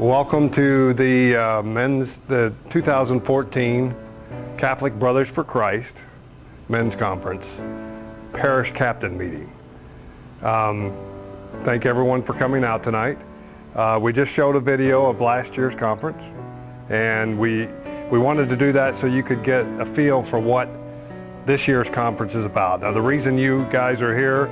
Welcome to the the 2014 Catholic Brothers for Christ Men's Conference Parish Captain Meeting. Thank everyone for coming out tonight. We just showed a video of last year's conference, and we wanted to do that so you could get a feel for what this year's conference is about. Now, the reason you guys are here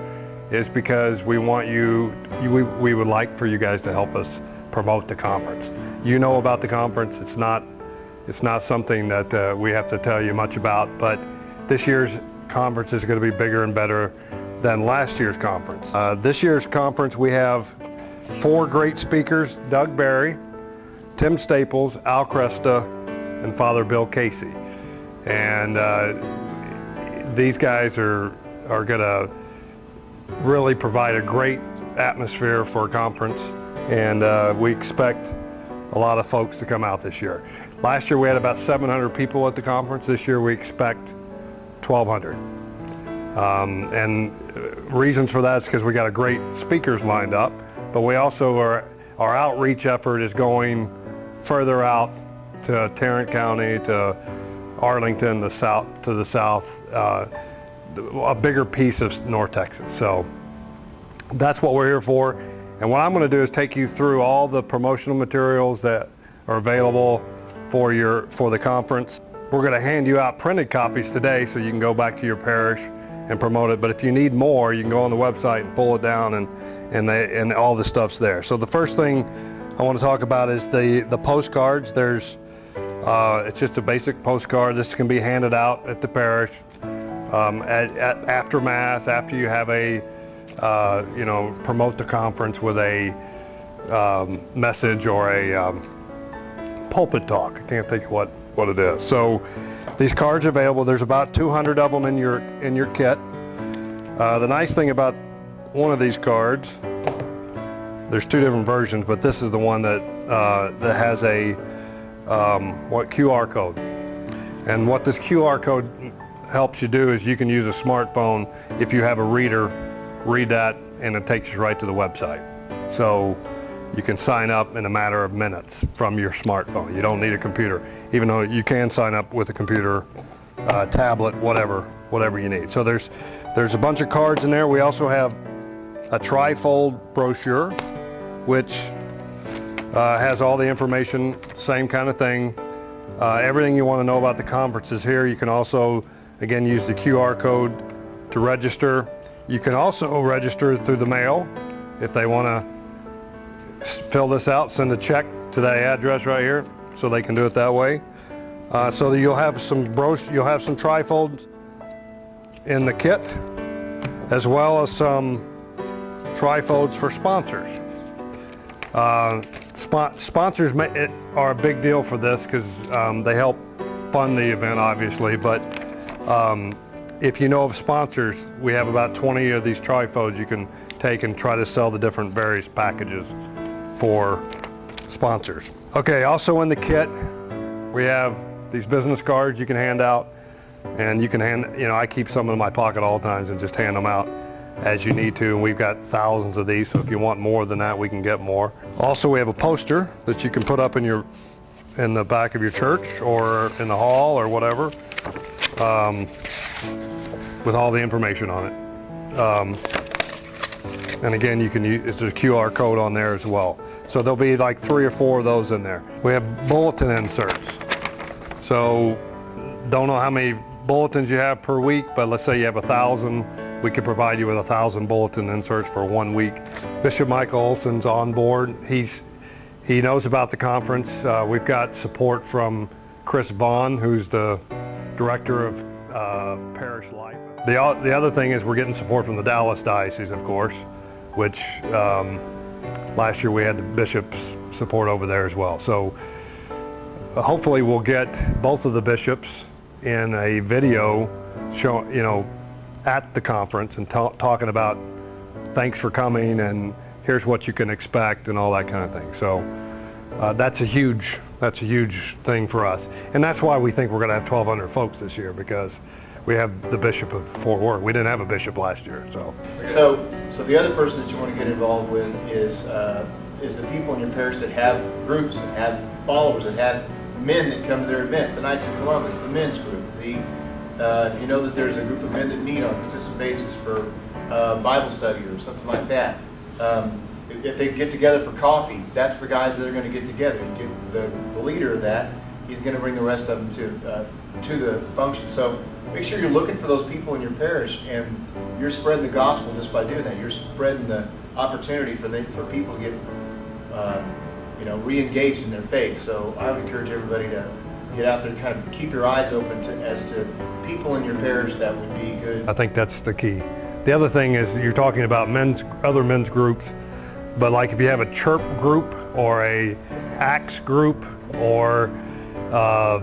is because we want we would like for you guys to help us promote the conference. You know about the conference. It's not something that we have to tell you much about, but this year's conference is going to be bigger and better than last year's conference. This year's conference we have 4 great speakers: Doug Barry, Tim Staples, Al Cresta, and Father Bill Casey. And these guys are going to really provide a great atmosphere for a conference, and we expect a lot of folks to come out this year. Last year we had about 700 people at the conference. This year we expect 1,200. And reasons for that is because we got a great speakers lined up, but we also our outreach effort is going further out to Tarrant County, to Arlington, to the south, a bigger piece of North Texas. So that's what we're here for. And what I'm going to do is take you through all the promotional materials that are available for the conference. We're going to hand you out printed copies today so you can go back to your parish and promote it. But if you need more, you can go on the website and pull it down, and all the stuff's there. So the first thing I want to talk about is the postcards. It's just a basic postcard. This can be handed out at the parish after Mass, after you have promote the conference with a message or a pulpit talk. I can't think of what it is. So these cards are available. There's about 200 of them in your kit. The nice thing about one of these cards, there's 2 different versions, but this is the one that has a QR code. And what this QR code helps you do is you can use a smartphone. If you have a reader, read that, and it takes you right to the website. So you can sign up in a matter of minutes from your smartphone. You don't need a computer, even though you can sign up with a computer, tablet, whatever you need. So there's a bunch of cards in there. We also have a trifold brochure, which has all the information, same kind of thing. Everything you want to know about the conference is here. You can also, again, use the QR code to register. You can also register through the mail if they want to fill this out, send a check to that address right here, so they can do it that way. So that you'll have some trifolds in the kit, as well as some trifolds for sponsors. Sponsors are a big deal for this because they help fund the event, obviously, but if you know of sponsors, we have about 20 of these trifolds you can take and try to sell the different various packages for sponsors. Okay, also in the kit, we have these business cards you can hand out, and you can I keep some in my pocket all the times and just hand them out as you need to, and we've got thousands of these, so if you want more than that, we can get more. Also, we have a poster that you can put up in the back of your church or in the hall or whatever, with all the information on it. And again, you can use, there's a QR code on there as well. So there'll be like 3 or 4 of those in there. We have bulletin inserts. So don't know how many bulletins you have per week, but let's say you have 1,000, we could provide you with 1,000 bulletin inserts for 1 week. Bishop Michael Olson's on board. He knows about the conference. We've got support from Chris Vaughn, who's the director of Parish Life. The other thing is we're getting support from the Dallas Diocese, of course, which last year we had the bishop's support over there as well. So hopefully we'll get both of the bishops in a video at the conference and talking about thanks for coming and here's what you can expect and all that kind of thing. So that's a huge thing for us, and that's why we think we're going to have 1,200 folks this year, because we have the Bishop of Fort Worth. We didn't have a bishop last year, so. So the other person that you want to get involved with is is the people in your parish that have groups, that have followers, that have men that come to their event. The Knights of Columbus, the men's group. If you know that there's a group of men that meet on a consistent basis for Bible study or something like that. If they get together for coffee, that's the guys that are going to get together. You get the leader of that, he's going to bring the rest of them to the function. So make sure you're looking for those people in your parish, and you're spreading the gospel just by doing that. You're spreading the opportunity for people to get re-engaged in their faith. So I would encourage everybody to get out there and kind of keep your eyes open as to people in your parish that would be good. I think that's the key. The other thing is you're talking about other men's groups, but like if you have a chirp group or a axe group or a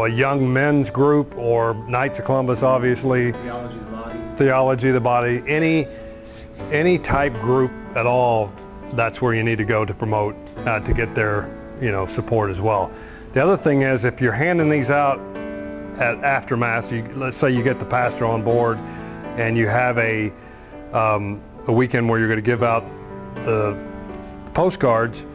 young men's group or Knights of Columbus, obviously. Theology of the body. Any type group at all, that's where you need to go to promote, to get their support as well. The other thing is if you're handing these out after Mass, let's say you get the pastor on board and you have a weekend where you're going to give out the postcards,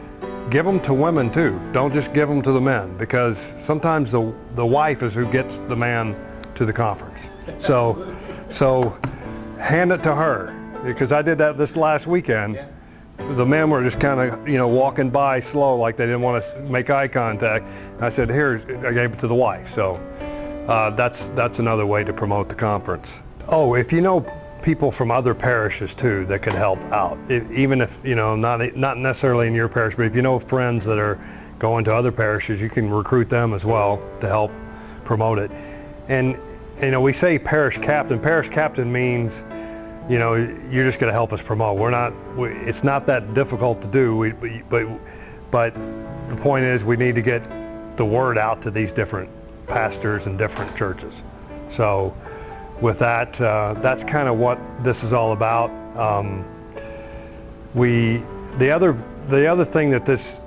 give them to women too. Don't just give them to the men, because sometimes the wife is who gets the man to the conference. So hand it to her, because I did that this last weekend. Yeah. The men were just kind of walking by slow, like they didn't want to make eye contact. And I said, here, I gave it to the wife. So that's another way to promote the conference. Oh, if you know people from other parishes too that could help out, even if not necessarily in your parish, but if you know friends that are going to other parishes, you can recruit them as well to help promote it. And we say parish captain. Parish captain means you're just going to help us promote. It's not that difficult to do. But the point is we need to get the word out to these different pastors and different churches. So with that, that's kind of what this is all about. The other thing that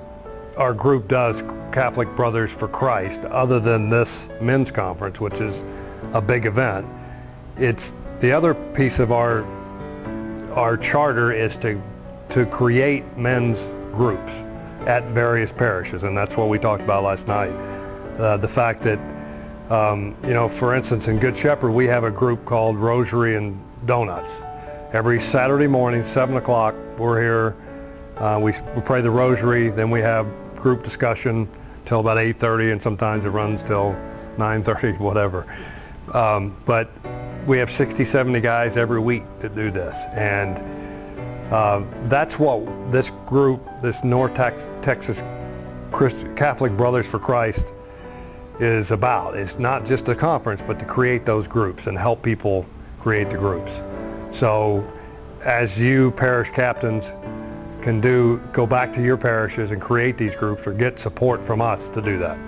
our group does, Catholic Brothers for Christ, other than this men's conference, which is a big event, it's the other piece of our charter is to create men's groups at various parishes, and that's what we talked about last night. The fact that for instance, in Good Shepherd, we have a group called Rosary and Donuts. Every Saturday morning, 7 o'clock, we're here. We pray the Rosary, then we have group discussion till about 8:30, and sometimes it runs till 9:30, whatever. But we have 60, 70 guys every week that do this. And that's what this group, this North Texas Catholic Brothers for Christ, is about. It's not just a conference, but to create those groups and help people create the groups. So as you parish captains can go back to your parishes and create these groups or get support from us to do that.